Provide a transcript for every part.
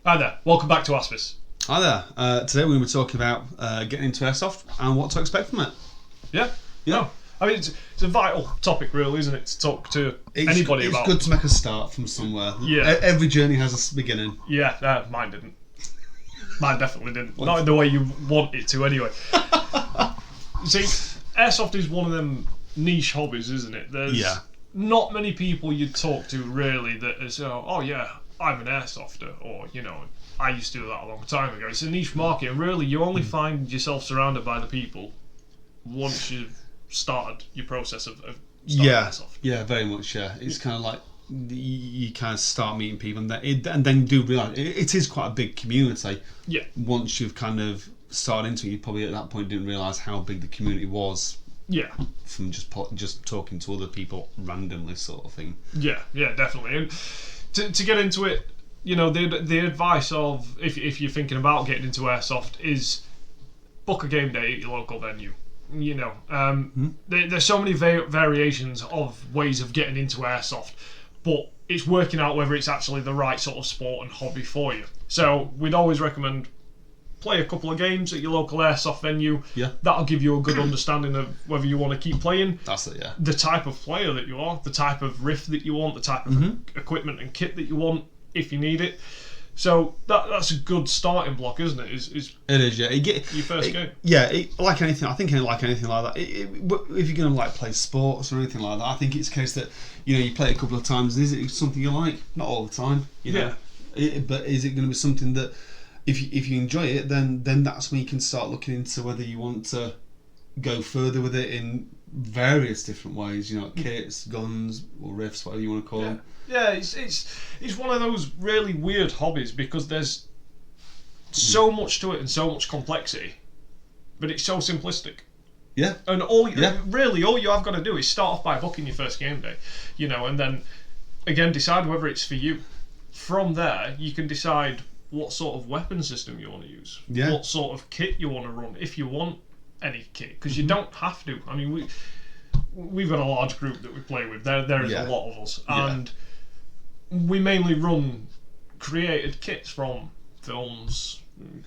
Hi there, welcome back to Aspis. Hi there. Today we're going to be talking about getting into Airsoft and what to expect from it. Yeah? No. I mean, it's a vital topic, really, isn't it, to talk to anybody about. It's good to make a start from somewhere. Yeah. Every journey has a beginning. Yeah, mine didn't. Mine definitely didn't. Not in the way you want it to, anyway. See, Airsoft is one of them niche hobbies, isn't it? There's not many people you'd talk to, really, that is, oh yeah, I'm an Airsofter, or, I used to do that a long time ago. It's a niche market, and really, you only find yourself surrounded by the people once you've started your process of starting Airsoft. Yeah, very much, yeah. It's kind of like you kind of start meeting people, and then you do realise it is quite a big community. Yeah. Once you've kind of started into it, you probably at that point didn't realise how big the community was. Yeah. From just talking to other people randomly, sort of thing. Yeah, definitely. And to get into it, the advice of if you're thinking about getting into Airsoft is book a game day at your local venue. There's so many variations of ways of getting into Airsoft, but it's working out whether it's actually the right sort of sport and hobby for you. So we'd always recommend play a couple of games at your local Airsoft venue. Yeah. That'll give you a good understanding of whether you want to keep playing. That's it, yeah. The type of player that you are, the type of riff that you want, the type of equipment and kit that you want, if you need it. So that's a good starting block, isn't it? It is, yeah. Your first game. Yeah, like anything. I think like anything like that. If you're going to play sports or anything like that, I think it's a case that you play it a couple of times. Is it something you like? Not all the time, know. But is it going to be something that if you enjoy it, then that's when you can start looking into whether you want to go further with it in various different ways. Kits, guns, or riffs, whatever you want to call them. Yeah, it's one of those really weird hobbies because there's so much to it and so much complexity, but it's so simplistic. Yeah. And really all you have got to do is start off by booking your first game day, and then again decide whether it's for you. From there, you can decide what sort of weapon system you want to use, what sort of kit you want to run, if you want any kit, because you don't have to. I mean, we've got a large group that we play with. There is a lot of us, and we mainly run created kits from films,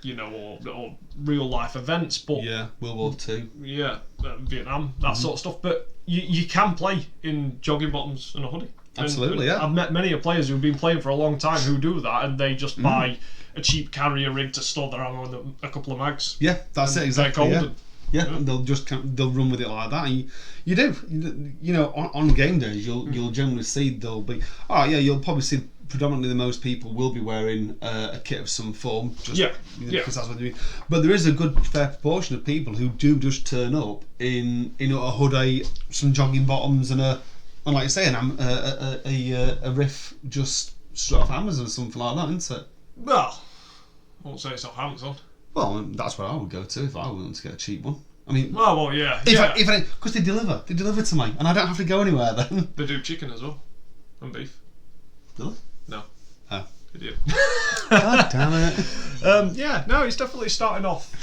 or real life events. But World War II, Vietnam, that sort of stuff. But you can play in jogging bottoms and a hoodie. Absolutely, I've met many players who've been playing for a long time who do that, and they just buy a cheap carrier rig to store their ammo and a couple of mags. Yeah, that's it exactly. And they'll run with it like that. And you do, on game days you'll generally see there'll be you'll probably see predominantly the most people will be wearing a kit of some form. Because that's what they do. But there is a good fair proportion of people who do just turn up in a hoodie, some jogging bottoms, and like you say, a riff just straight off Amazon or something like that, isn't it? Well, I won't say it's off Amazon. Well, that's where I would go to if I wanted to get a cheap one. I mean, because they deliver to me, and I don't have to go anywhere then. They do chicken as well, and beef. Do they? No. Oh. Idiot. God damn it. It's definitely starting off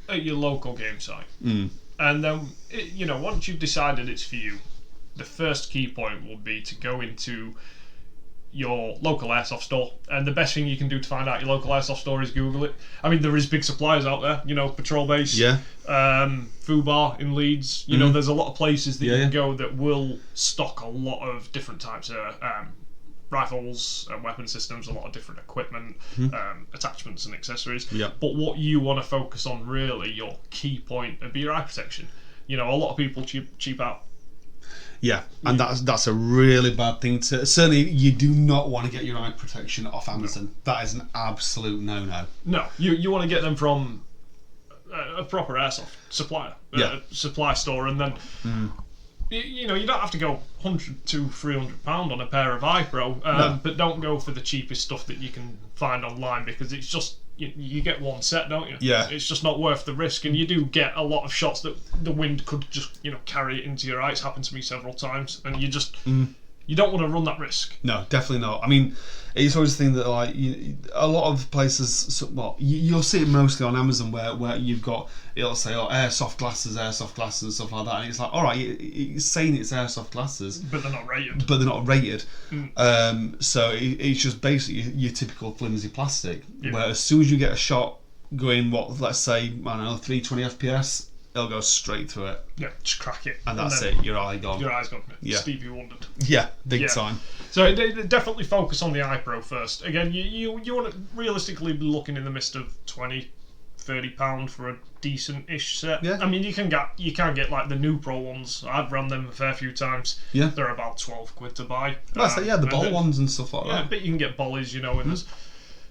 at your local game site, and then once you've decided it's for you, the first key point will be to go into your local Airsoft store, and the best thing you can do to find out your local Airsoft store is Google it. I mean, there is big suppliers out there, Patrol Base, Fubar in Leeds. There's a lot of places that you can go that will stock a lot of different types of rifles and weapon systems, a lot of different equipment, attachments and accessories. But what you want to focus on, really, your key point, would be your eye protection. A lot of people cheap out. Yeah, and that's a really bad thing to. Certainly, you do not want to get your eye protection off Amazon. No. That is an absolute no-no. No, you want to get them from a proper Airsoft supplier, supply store, and then you don't have to go £100 to £300 on a pair of iPro, but don't go for the cheapest stuff that you can find online, because it's just. You get one set, don't you? Yeah. It's just not worth the risk, and you do get a lot of shots that the wind could just, carry it into your eye. It's happened to me several times, and you just You don't want to run that risk. No, definitely not. I mean, it's always the thing that like a lot of places. Well, you'll see it mostly on Amazon where you've got, it'll say airsoft glasses and stuff like that, and it's like, all right, it's saying it's airsoft glasses, but they're not rated. So it's just basically your typical flimsy plastic. Yeah. Where as soon as you get a shot going, let's say, I don't know, 320 FPS. It'll go straight through it. Yeah, just crack it. And that's it, your eye gone. Your eye's gone. Yeah. Stevie wondered. Yeah, big time. So they definitely focus on the iPro first. Again, you want to realistically be looking in the midst of £20-30 for a decent-ish set. Yeah. I mean, you can get like the new Pro ones. I've run them a fair few times. Yeah. They're about £12 to buy. The ball ones and stuff like that. Yeah, but you can get bollies, and there's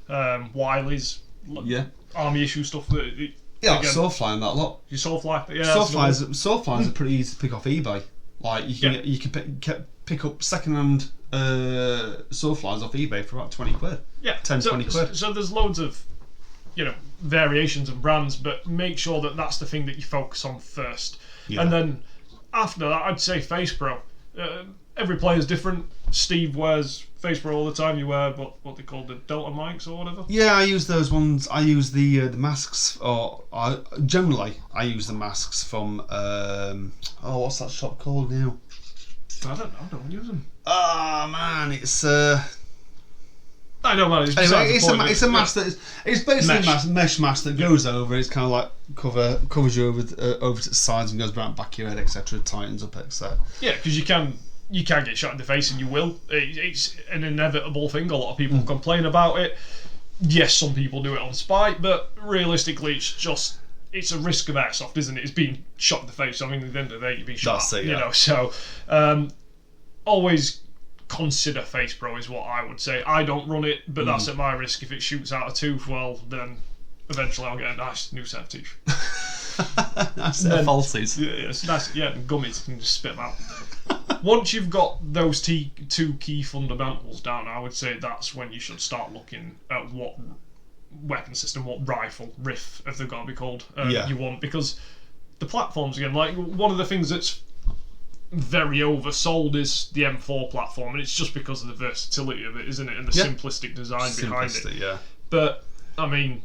Wileys. Yeah. Army issue stuff that... Yeah, Soulfly and that lot. You Soulfly, yeah. Soulflies are pretty easy to pick off eBay. Like you can pick up second-hand Soulflies off eBay for about £20. Yeah, 20 quid. So there's loads of variations and brands, but make sure that that's the thing that you focus on first. Yeah. And then after that, I'd say Face Pro. Every player's different. Steve wears Face Pro all the time. You wear what they call the Delta mics or whatever. Yeah, I use those ones. I use the masks, generally I use the masks from what's that shop called now? I don't use them. Ah man, it's I don't know. It's a mask that it's basically a mesh mask that goes over. It's kind of like covers you over to the sides and goes right back of your head, etc. Tightens up, etc. Yeah, because you can get shot in the face, and you will. It's an inevitable thing. A lot of people complain about it. Yes, some people do it on spite, but realistically, it's a risk of airsoft, isn't it? It's being shot in the face. I mean, at the end of the day, you're being shot. That's it, yeah. So always consider Face Pro is what I would say. I don't run it, but that's at my risk. If it shoots out a tooth, well, then eventually I'll get a nice new set of teeth. Nice set of falsies. Yeah, it's nice. Yeah, and gummies. You can just spit them out. Once you've got those two key fundamentals down, I would say that's when you should start looking at what weapon system, what rifle, RIF, if they've got to be called, you want. Because the platforms, again, like one of the things that's very oversold is the M4 platform, and it's just because of the versatility of it, isn't it, and the simplistic design behind it. Yeah. But I mean,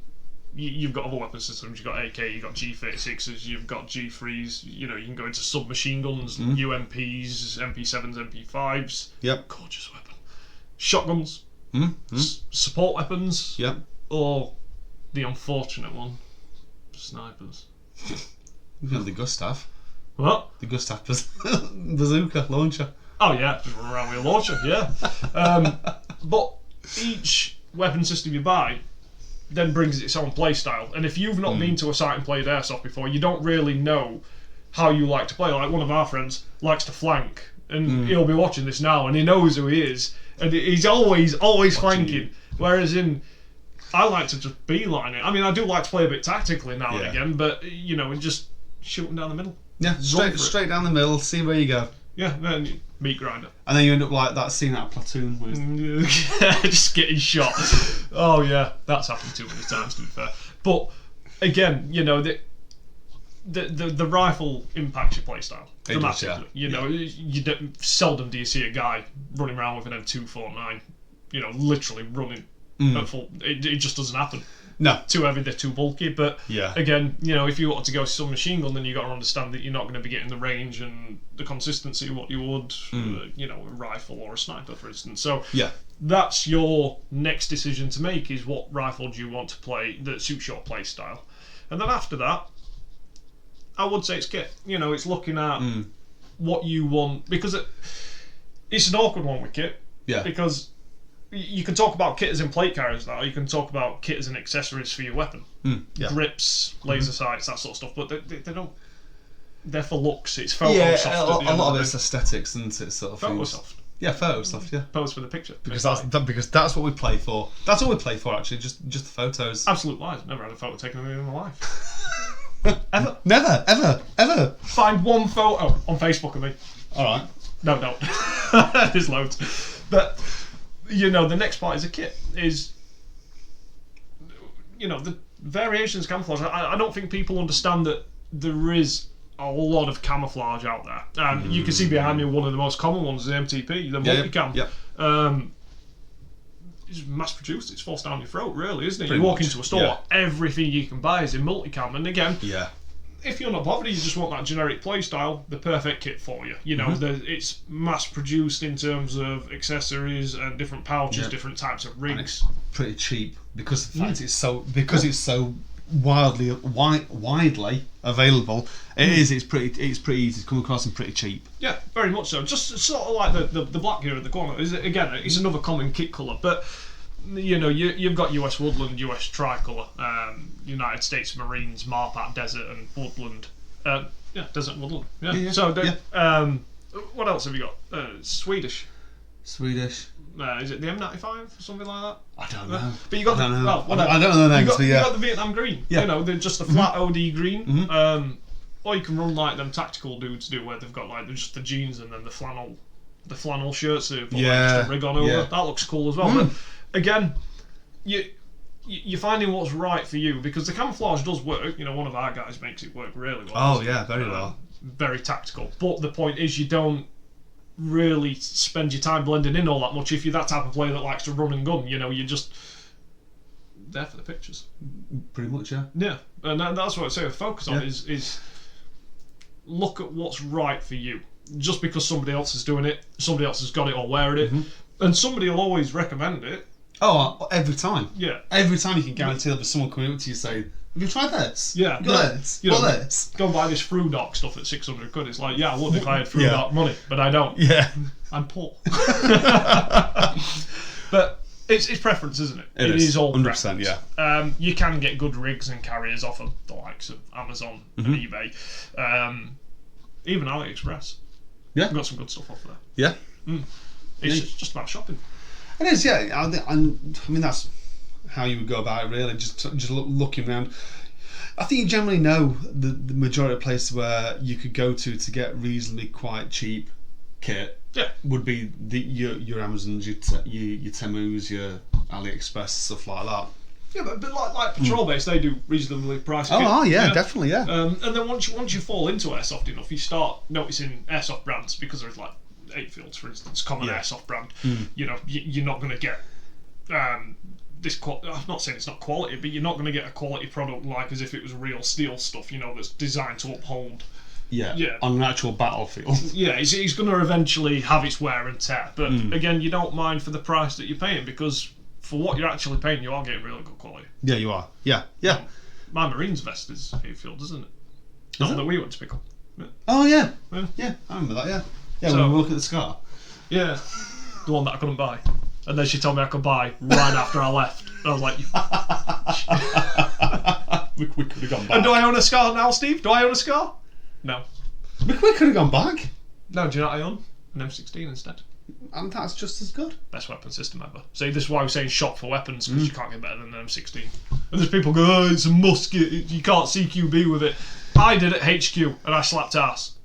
you've got other weapon systems. You've got AK, you've got G36s, you've got G3s. You can go into submachine guns, UMPs, MP7s, MP5s. Yep. Gorgeous weapon. Shotguns. Support weapons. Yep. Or the unfortunate one, snipers. You've got the Gustav. What? The Gustav bazooka launcher. Oh yeah, just run around with a launcher, yeah. But each weapon system you buy then brings its own play style, and if you've not been to a site and played Airsoft before, you don't really know how you like to play. Like one of our friends likes to flank, and he'll be watching this now, and he knows who he is, and he's always flanking. Whereas I like to just beeline it. I mean, I do like to play a bit tactically now and again, but just shooting down the middle. Yeah, straight down the middle, see where you go. Yeah, then meat grinder. And then you end up like that scene out of Platoon with just getting shot. Oh yeah, that's happened too many times, to be fair. But again, the rifle impacts your playstyle dramatically. You seldom do you see a guy running around with an M249, literally running at full. It just doesn't happen. No. Too heavy, they're too bulky. But again, if you want to go submachine gun, then you got to understand that you're not going to be getting the range and the consistency of what you would, a rifle or a sniper, for instance. So that's your next decision to make: is what rifle do you want to play that suits your play style, and then after that, I would say it's kit. It's looking at what you want, because it's an awkward one with kit. Yeah. Because you can talk about kit as in plate carriers now. You can talk about kit as in accessories for your weapon, grips, laser sights, that sort of stuff. But they don't. They're for looks. It's Photosoft. Yeah, a lot of it's aesthetics, isn't it? Sort of Photosoft. Yeah, Photosoft. Yeah. Pose for the picture. Because that's what we play for. That's all we play for, actually. Just the photos. Absolute lies. Never had a photo taken of me in my life. Ever. Never. Ever. Find one photo on Facebook of me. All right. No. There's loads. But the next part is a kit. Is the variations camouflage. I don't think people understand that there is a lot of camouflage out there. And you can see behind me one of the most common ones is the MTP, the multicam. Yeah. It's mass produced, it's forced down your throat, really, isn't it? Pretty you walk much, into a store, everything you can buy is in multicam. And again, if you're not bothered, you just want that generic playstyle, the perfect kit for you. You know, it's mass produced in terms of accessories and different pouches, different types of rigs. And it's pretty cheap because the fact it's so widely available. It's pretty easy to come across and pretty cheap. Yeah, very much so. Just sort of like the black here at the corner. Again, it's another common kit colour, but you know, you've got US Woodland, US Tricolour, United States Marines, Marpat Desert and Woodland. Desert and Woodland. Yeah. So, what else have you got? Swedish. Is it the M95 or something like that? I don't know. But you got I don't know. whatever. I don't know the names. You got the Vietnam green. Yeah. You know, they're just the flat OD green. Or you can run like them tactical dudes do, where they've got like just the jeans and then the flannel shirts. They put like just a rig on over. Yeah. That looks cool as well. But again, you're finding what's right for you, because the camouflage does work. You know, one of our guys makes it work really well. Oh yeah, very well. Very tactical. But the point is, you don't really spend your time blending in all that much if you're that type of player that likes to run and gun. You know, you're just there for the pictures. Pretty much, yeah. Yeah, and that's what I say. Focus on is look at what's right for you. Just because somebody else is doing it, somebody else has got it or wearing it, and somebody will always recommend it. Oh, every time. Yeah. Every time you can guarantee there'll be someone coming up to you saying, "Have you tried this? Yeah. Got this? You know, Got this?" Go buy this Frudoc stuff at 600 quid. It's like, yeah, I would if I had Frudoc money, but I don't. Yeah. I'm poor. But it's preference, isn't it? It is all 100%, preference. yeah. You can get good rigs and carriers off of the likes of Amazon and eBay. Even AliExpress. Yeah. We've got some good stuff off there. Yeah. It's just about shopping. It is, yeah. I mean, that's how you would go about it, really. Just looking around. I think you generally know the majority of places where you could go to get reasonably quite cheap kit. Yeah. Would be your Amazons, your Temus, your AliExpress, stuff like that. Yeah, but like Patrol Base, they do reasonably priced kit. Oh, yeah, definitely, yeah. And then once you fall into Airsoft enough, you start noticing Airsoft brands, because there's like 8 Fields, for instance, common Airsoft brand. You know, you're not going to get this. I'm not saying it's not quality, but you're not going to get a quality product like as if it was real steel stuff. You know, that's designed to uphold. Yeah. On an actual battlefield. Yeah, it's going to eventually have its wear and tear. But again, you don't mind for the price that you're paying, because for what you're actually paying, you are getting really good quality. Yeah, you are. Yeah. My Marines vest is 8 Fields, isn't it? The one that we went to pick up. Yeah. Oh yeah. Yeah, I remember that. Yeah. Yeah, So, when we look at the scar. Yeah, the one that I couldn't buy. And then she told me I could buy right after I left. And I was like, we could have gone back. And do I own a scar now, Steve? Do I own a scar? No. We could have gone back. No, do you know what I own? An M16 instead. And that's just as good. Best weapon system ever. See, this is why I was saying shop for weapons, because you can't get better than an M16. And there's people go, oh, it's a musket, you can't CQB with it. I did it at HQ, and I slapped ass.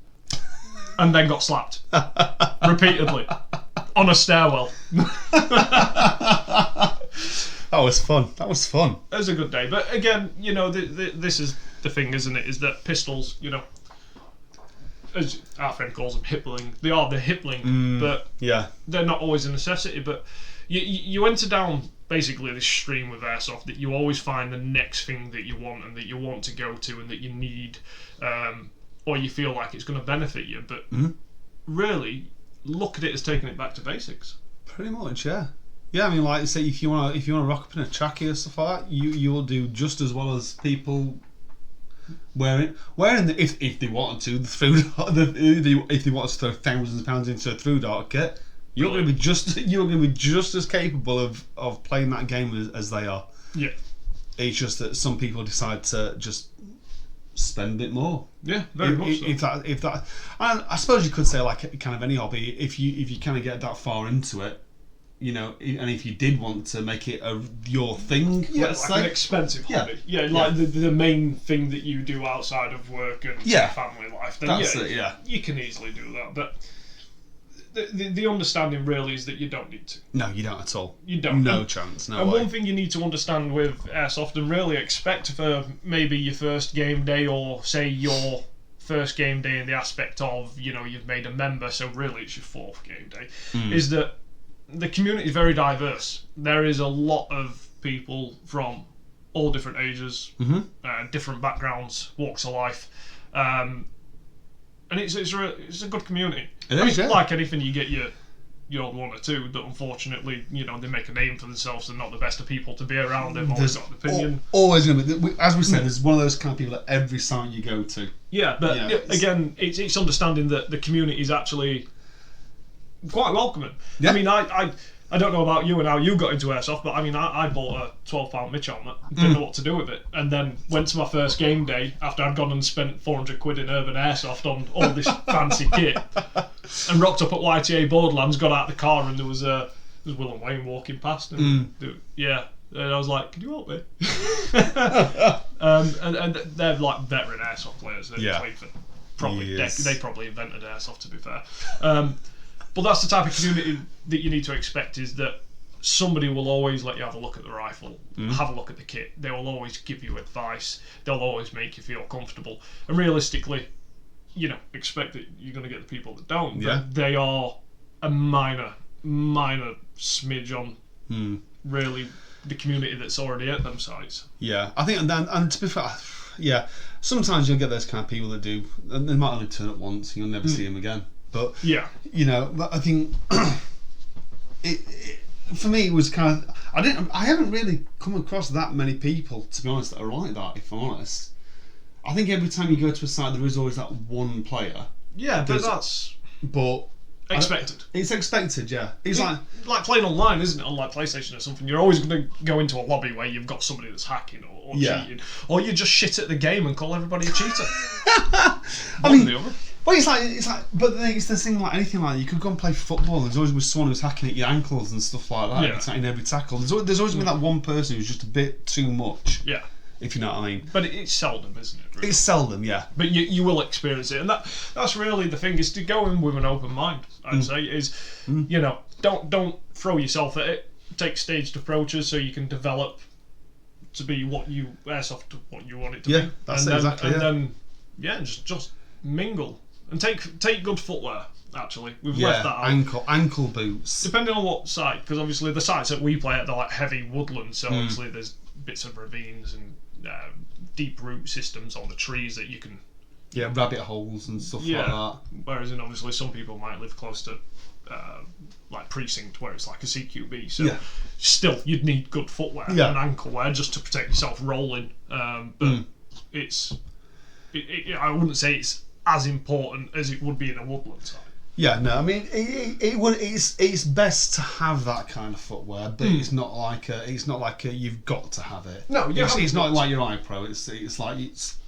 And then got slapped. Repeatedly. On a stairwell. That was fun. It was a good day. But again, you know, this is the thing, isn't it? Is that pistols, you know, as our friend calls them, hippling. They are the hippling, but they're not always a necessity. But you enter down basically this stream with Airsoft that you always find the next thing that you want and that you want to go to and that you need, or you feel like it's going to benefit you. But really, look at it as taking it back to basics. Pretty much, yeah. Yeah, I mean, like say, if you want to rock up in a trackie or stuff like that, you will do just as well as people wearing if they wanted to if they wanted to throw thousands of pounds into a through dart kit. You're going to be just as capable of playing that game as they are. Yeah. It's just that some people decide to just spend a bit more. Yeah, very much so. If that, and I suppose you could say like kind of any hobby. If you kind of get that far into it, you know, and if you did want to make it your thing, let's say, an expensive hobby. Yeah, like the main thing that you do outside of work and family life. Then that's it. Yeah, you can easily do that, but. The understanding really is that you don't need to. No, you don't at all. You don't. No chance. No and way. One thing you need to understand with Airsoft and really expect for maybe your first game day or say your first game day in the aspect of, you've made a member, so really it's your fourth game day, is that the community is very diverse. There is a lot of people from all different ages, different backgrounds, walks of life, and it's a good community. Like anything, you get your one or two that unfortunately, they make a name for themselves and not the best of people to be around. They've always got an opinion. Always going to be, as we said, there's one of those kind of people at every site you go to. Yeah, but again, it's understanding that the community is actually quite welcoming. Yeah. I mean, I don't know about you and how you got into Airsoft, but I mean, I bought a £12 Mitch helmet, didn't know what to do with it, and then went to my first game day after I'd gone and spent £400 in Urban Airsoft on all this fancy kit, and rocked up at YTA Borderlands, got out of the car, and there was Will and Wayne walking past, and and I was like, "Can you help me?" and they're like veteran Airsoft players. They played for they probably invented Airsoft, to be fair. But that's the type of community that you need to expect, is that somebody will always let you have a look at the rifle, have a look at the kit. They will always give you advice. They'll always make you feel comfortable. And realistically, expect that you're going to get the people that don't. Yeah. But they are a minor smidge on really the community that's already at them sites. Yeah, I think, and to be fair, sometimes you'll get those kind of people that do, and they might only turn up once and you'll never see them again. But I think for me it was kind of, I haven't really come across that many people, to be honest, that are like that. If I'm honest, I think every time you go to a site there is always that one player. Yeah, but that's expected. It's expected, yeah. It's like playing online, isn't it? On like PlayStation or something, you're always going to go into a lobby where you've got somebody that's hacking or cheating, or you just shit at the game and call everybody a cheater. Well, it's like, but it's the thing, like anything like that. You could go and play football, and there's always someone who's hacking at your ankles and stuff like that in every tackle. There's always been that one person who's just a bit too much. Yeah. If you know what I mean. But it's seldom, isn't it? Really? It's seldom, yeah. But you will experience it, and that's really the thing, is to go in with an open mind. I'd say is, don't throw yourself at it. Take staged approaches so you can develop to be what you want it to be. Yeah, that's exactly. And then just mingle. And take good footwear. Actually, we've left that out. Ankle boots. Depending on what site, because obviously the sites that we play at, they're like heavy woodland, so obviously there's bits of ravines and deep root systems on the trees that you can. Yeah, rabbit holes and stuff like that. Whereas, obviously, some people might live close to like precinct where it's like a CQB. So still, you'd need good footwear and ankle wear just to protect yourself rolling. But I wouldn't say it's as important as it would be in a woodland site. Yeah, no, I mean it's best to have that kind of footwear, but it's not like you've got to have it. No, it's not like your iPro. It's like it's.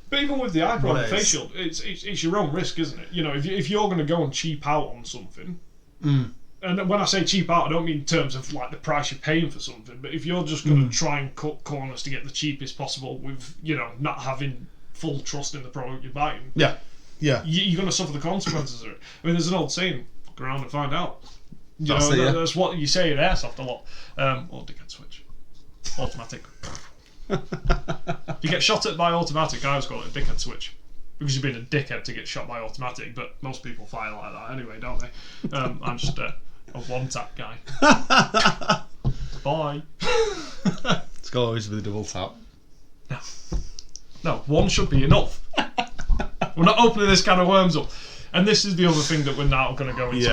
But even with the iPro and the face shield, it's your own risk, isn't it? If you're going to go and cheap out on something, and when I say cheap out, I don't mean in terms of like the price you're paying for something, but if you're just going to try and cut corners to get the cheapest possible with not having full trust in the product you're buying. Yeah. You're going to suffer the consequences of it. I mean, there's an old saying, fuck around and find out. That's what you say in Airsoft a lot. Or dickhead switch. Automatic. If you get shot at by automatic, I always call it a dickhead switch. Because you've been a dickhead to get shot by automatic, but most people fire like that anyway, don't they? I'm just a one-tap guy. Bye. It's got always be the double tap. No, one should be enough. We're not opening this can of worms up. And this is the other thing that we're now going to go into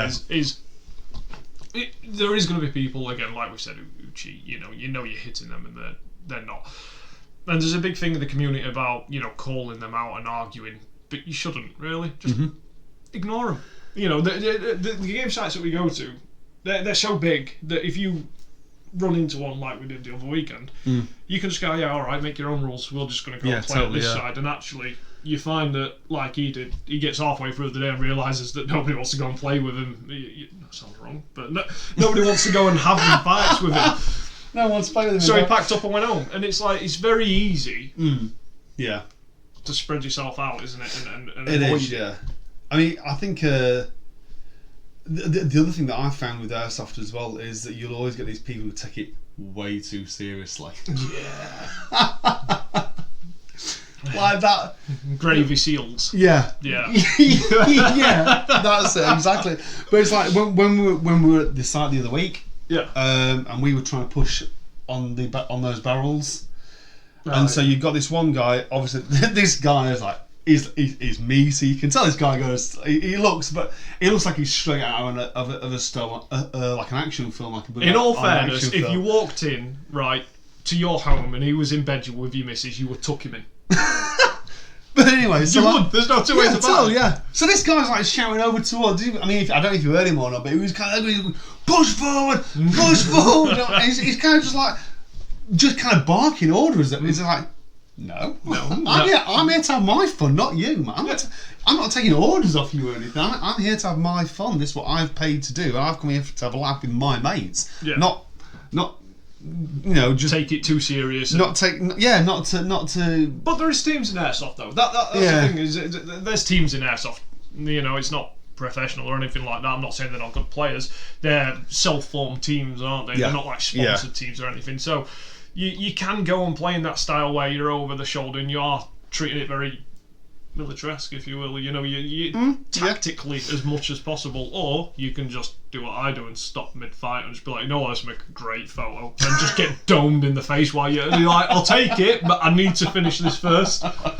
there is going to be people, again, like we said, who cheat. You're hitting them and they're not. And there's a big thing in the community about, calling them out and arguing, but you shouldn't, really. Just ignore them. The game sites that we go to, they're so big that if you run into one like we did the other weekend, you can just go, alright, make your own rules, we're just going to go and play on this side. And actually, you find that, like he did, he gets halfway through the day and realises that nobody wants to go and play with him. That sounds wrong, but nobody wants to go and have them fights with him. No one wants to play with him. So he packed up and went home. And it's like, it's very easy to spread yourself out, isn't it? And it is, yeah. I mean, I think the other thing that I've found with Airsoft as well is that you'll always get these people who take it way too seriously. Yeah. like that. Gravy seals. Yeah. Yeah. Yeah, that's it, exactly. But it's like when we were at the site the other week, Yeah. And we were trying to push on those barrels, and yeah. so you've got this one guy. Obviously, this guy is like is me, so you can tell this guy goes. He looks like he's straight out of a story, like an action film. Like in all fairness, if you walked in right to your home and he was in bed with your missus, you would tuck him in. But anyway, so you would. There's no two ways about it. Yeah. So this guy's like shouting over towards. I mean, I don't know if you heard him or not, but he was kind of going, push forward. He's kind of just kind of barking orders at me. He's like, no. I'm here to have my fun, not you, man. I'm not taking orders off you or anything. I'm here to have my fun. This is what I've paid to do. I've come here to have a laugh with my mates. Yeah. Not. Just take it too serious. Not to. But there is teams in Airsoft though. That's the thing is, there's teams in Airsoft. It's not professional or anything like that. I'm not saying they're not good players. They're self-formed teams, aren't they? Yeah. They're not like sponsored teams or anything. So you can go and play in that style where you're over the shoulder and you are treating it very militaresque, if you will. You tactically as much as possible, or you can just do what I do and stop mid-fight and just be like, let's make a great photo, and just get domed in the face while you're like, I'll take it, but I need to finish this first. I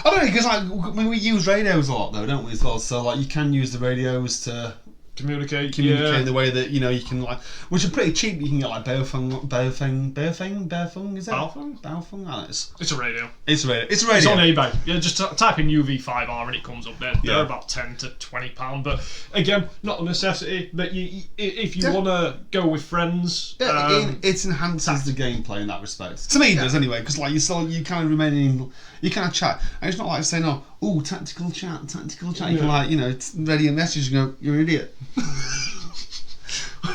don't know, because we use radios a lot though, don't we, as well? So you can use the radios to communicate in the way that you can which are pretty cheap. You can get like Baofeng, is it? Baofeng? I don't know. It's a radio. It's a radio. It's on eBay. Yeah, just type in UV5R and it comes up there. They're about £10 to £20, but again, not a necessity. But if you want to go with friends, it enhances the gameplay in that respect. To me, it does anyway, because you kind of remain in, you kind of chat, and it's not like saying, tactical chat. You can it's ready a message and go, you're an idiot.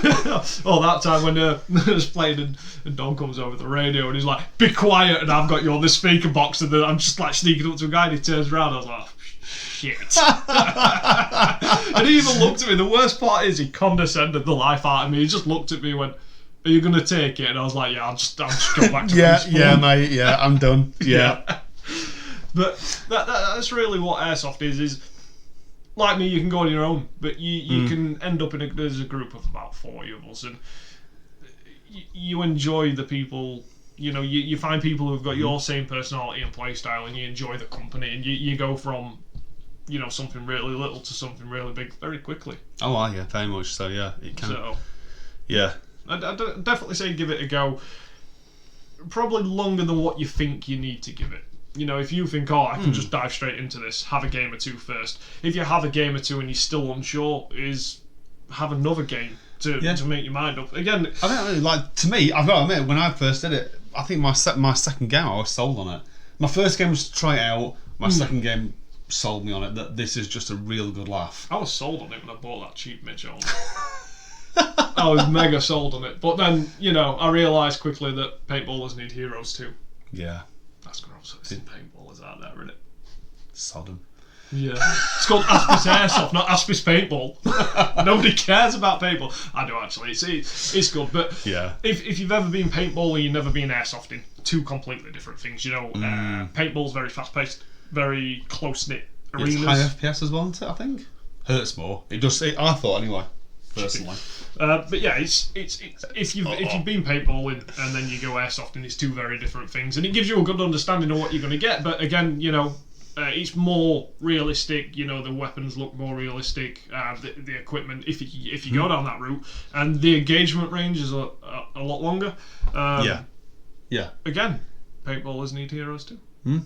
That time when I was playing and Don comes over the radio and he's like, be quiet, and I've got you on the speaker box, and then I'm just like sneaking up to a guy and he turns around, I was like, shit. And he even looked at me. The worst part is he condescended the life out of me. He just looked at me and went, are you going to take it? And I was like, I'll just go back to yeah, mate, I'm done. Yeah. But that's really what Airsoft is like me, you can go on your own, but you can end up there's a group of about 40 of us, and you enjoy the people. You find people who've got your same personality and play style, and you enjoy the company, and you go from something really little to something really big very quickly. Oh, yeah, very much so. Yeah, it can. So, yeah, I'd definitely say give it a go. Probably longer than what you think you need to give it. If you think, I can just dive straight into this, have a game or two first. If you have a game or two and you're still unsure, have another game to make your mind up. Again, I don't know, to me, I've got to admit, when I first did it, I think my second game, I was sold on it. My first game was to try it out. My second game sold me on it, that this is just a real good laugh. I was sold on it when I bought that cheap Mitchell. I was mega sold on it. But then, I realised quickly that paintballers need heroes too. Yeah. That's gross. There's paintballers out there, isn't it? Sodom. Yeah. It's called Aspis Airsoft, not Aspis Paintball. Nobody cares about paintball. I do actually. It's good, but if you've ever been paintballing, you've never been airsofting. Two completely different things. Paintball's very fast-paced, very close-knit arenas. It's high FPS as well, isn't it? I think hurts more. It does. I thought anyway. Personally, but yeah, it's if you've been paintballing and then you go airsofting, it's two very different things, and it gives you a good understanding of what you're going to get. But again, it's more realistic. The weapons look more realistic. The equipment, if you go down that route, and the engagement range is a lot longer. Yeah. Again, paintballers need heroes too. I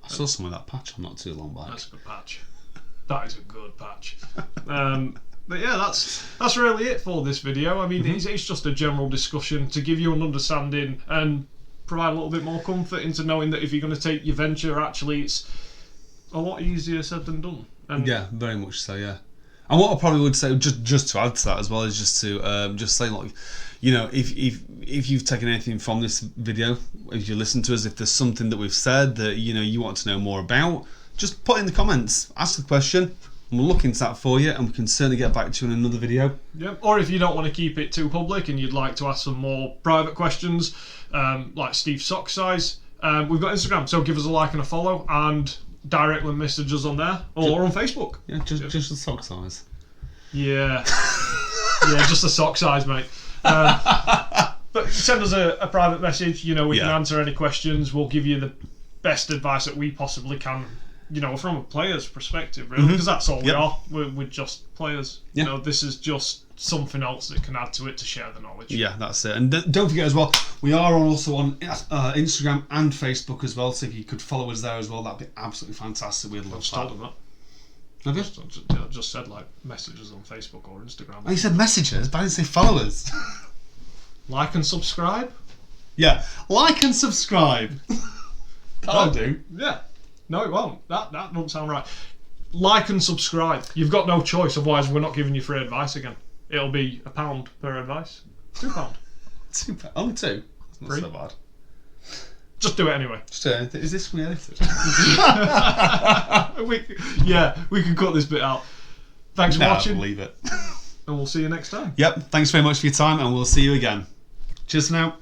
saw some of that patch not too long back. That's a good patch. That is a good patch. But yeah, that's really it for this video. I mean, it's just a general discussion to give you an understanding and provide a little bit more comfort into knowing that if you're going to take your venture, actually, it's a lot easier said than done. And yeah, very much so. Yeah. And what I probably would say, just to add to that as well, is just to just say, like, if you've taken anything from this video, if you listen to us, if there's something that we've said that you want to know more about, just put in the comments, ask a question, and we'll look into that for you, and we can certainly get back to you in another video. Yep. Or if you don't want to keep it too public and you'd like to ask some more private questions, like Steve's sock size, We've got Instagram, so give us a like and a follow, and directly message us on there or on Facebook. Yeah, just the sock size. Yeah, yeah, just the sock size, mate. But send us a private message. We can answer any questions. We'll give you the best advice that we possibly can. From a player's perspective, really, because that's all we are. We're just players. Yeah. This is just something else that can add to it to share the knowledge. Yeah, that's it. And don't forget as well, we are also on Instagram and Facebook as well. So if you could follow us there as well, that'd be absolutely fantastic. We'd love that. Told them that. Have you? I just said messages on Facebook or Instagram. Oh, you said messages, but I didn't say followers. Like and subscribe. Yeah, like and subscribe. That'll do. Yeah. No, it won't. That doesn't sound right. Like and subscribe. You've got no choice, otherwise we're not giving you free advice again. It'll be £1 per advice. £2. £2. Only 2. That's not Free. so bad. Just do it anyway. Is this re-edited? we can cut this bit out. Thanks for watching. Leave it. And we'll see you next time. Yep. Thanks very much for your time, and we'll see you again. Cheers for now.